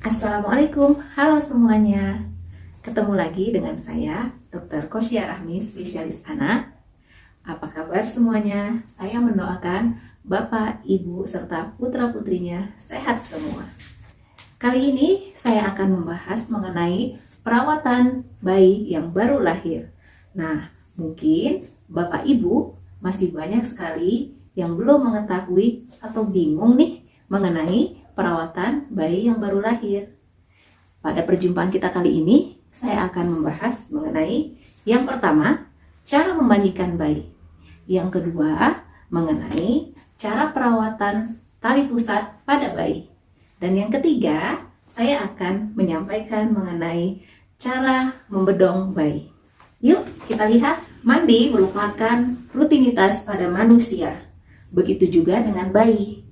Assalamualaikum, halo semuanya. Ketemu lagi dengan saya, Dr. Kosia Rahmi, spesialis anak. Apa kabar semuanya? Saya mendoakan Bapak, Ibu, serta putra-putrinya sehat semua. Kali ini saya akan membahas mengenai perawatan bayi yang baru lahir. Nah, mungkin Bapak Ibu masih banyak sekali yang belum mengetahui atau bingung nih mengenai perawatan bayi yang baru lahir. Pada perjumpaan kita kali ini, saya akan membahas mengenai yang pertama, cara memandikan bayi. Yang kedua, mengenai cara perawatan tali pusat pada bayi. Dan yang ketiga, saya akan menyampaikan mengenai cara membedong bayi. Yuk, kita lihat. Mandi merupakan rutinitas pada manusia. Begitu juga dengan bayi.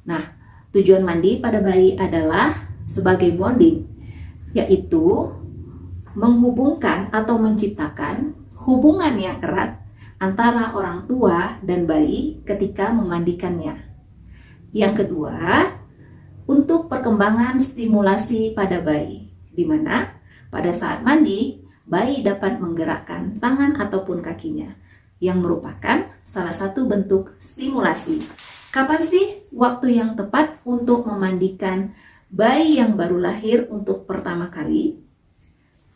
Nah, tujuan mandi pada bayi adalah sebagai bonding, yaitu menghubungkan atau menciptakan hubungan yang erat antara orang tua dan bayi ketika memandikannya. Yang kedua, untuk perkembangan stimulasi pada bayi, di mana pada saat mandi, bayi dapat menggerakkan tangan ataupun kakinya, yang merupakan salah satu bentuk stimulasi. Kapan sih waktu yang tepat untuk memandikan bayi yang baru lahir untuk pertama kali?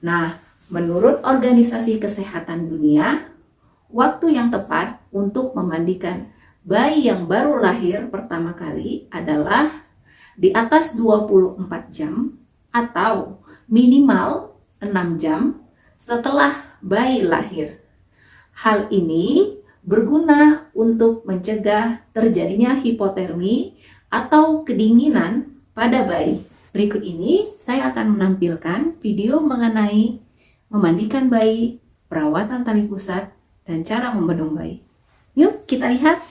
Nah, menurut Organisasi Kesehatan Dunia, waktu yang tepat untuk memandikan bayi yang baru lahir pertama kali adalah di atas 24 jam atau minimal 6 jam setelah bayi lahir. Hal ini berguna untuk mencegah terjadinya hipotermi atau kedinginan pada bayi. Berikut ini saya akan menampilkan video mengenai memandikan bayi, perawatan tali pusat, dan cara membedong bayi. Yuk kita lihat.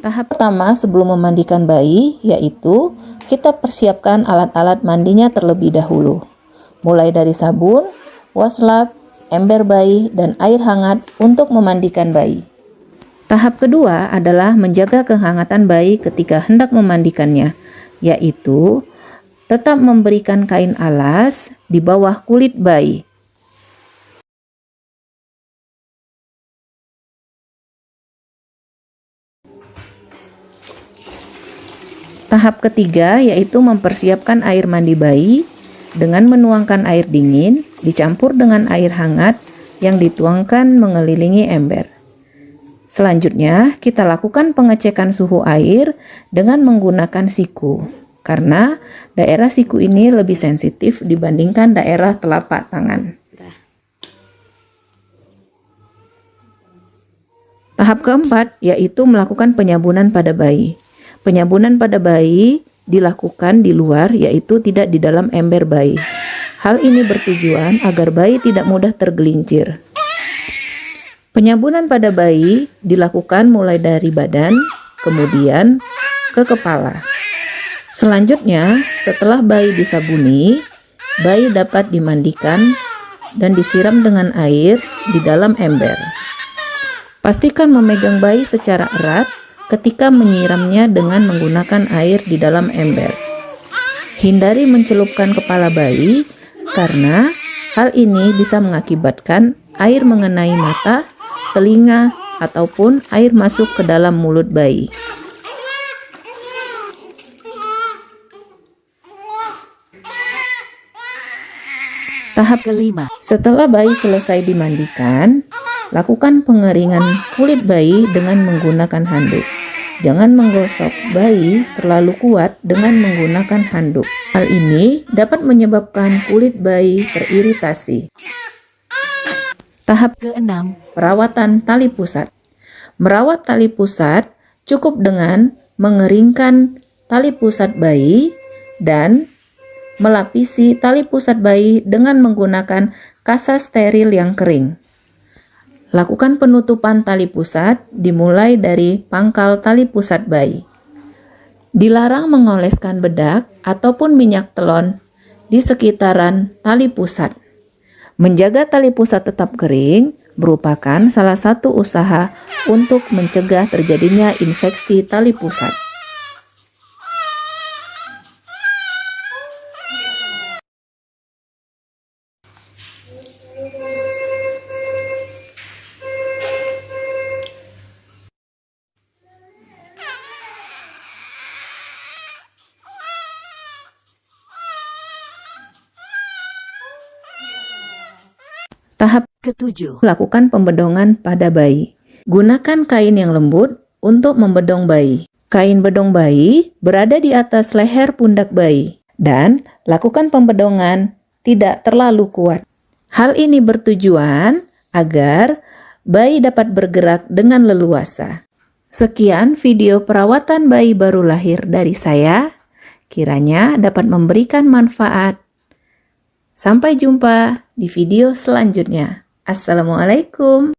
Tahap pertama sebelum memandikan bayi yaitu kita persiapkan alat-alat mandinya terlebih dahulu. Mulai dari sabun, washcloth, ember bayi, dan air hangat untuk memandikan bayi. Tahap kedua adalah menjaga kehangatan bayi ketika hendak memandikannya, yaitu tetap memberikan kain alas di bawah kulit bayi. Tahap ketiga yaitu mempersiapkan air mandi bayi dengan menuangkan air dingin dicampur dengan air hangat yang dituangkan mengelilingi ember. Selanjutnya, kita lakukan pengecekan suhu air dengan menggunakan siku, karena daerah siku ini lebih sensitif dibandingkan daerah telapak tangan. Tahap keempat yaitu melakukan penyabunan pada bayi. Penyabunan pada bayi dilakukan di luar, yaitu tidak di dalam ember bayi. Hal ini bertujuan agar bayi tidak mudah tergelincir. Penyabunan pada bayi dilakukan mulai dari badan, kemudian ke kepala. Selanjutnya, setelah bayi disabuni, bayi dapat dimandikan dan disiram dengan air di dalam ember. Pastikan memegang bayi secara erat ketika menyiramnya dengan menggunakan air di dalam ember. Hindari mencelupkan kepala bayi karena hal ini bisa mengakibatkan air mengenai mata, telinga, ataupun air masuk ke dalam mulut bayi. Tahap kelima, setelah bayi selesai dimandikan, lakukan pengeringan kulit bayi dengan menggunakan handuk. Jangan menggosok bayi terlalu kuat dengan menggunakan handuk. Hal ini dapat menyebabkan kulit bayi teriritasi. Tahap keenam, perawatan tali pusat. Merawat tali pusat cukup dengan mengeringkan tali pusat bayi dan melapisi tali pusat bayi dengan menggunakan kasa steril yang kering. Lakukan penutupan tali pusat dimulai dari pangkal tali pusat bayi. Dilarang mengoleskan bedak ataupun minyak telon di sekitaran tali pusat. Menjaga tali pusat tetap kering merupakan salah satu usaha untuk mencegah terjadinya infeksi tali pusat. Tahap Ketujuh. lakukan pembedongan pada bayi. Gunakan kain yang lembut untuk membedong bayi. Kain bedong bayi berada di atas leher pundak bayi dan lakukan pembedongan tidak terlalu kuat. Hal ini bertujuan agar bayi dapat bergerak dengan leluasa. Sekian video perawatan bayi baru lahir dari saya. Kiranya dapat memberikan manfaat. Sampai jumpa di video selanjutnya. Assalamualaikum.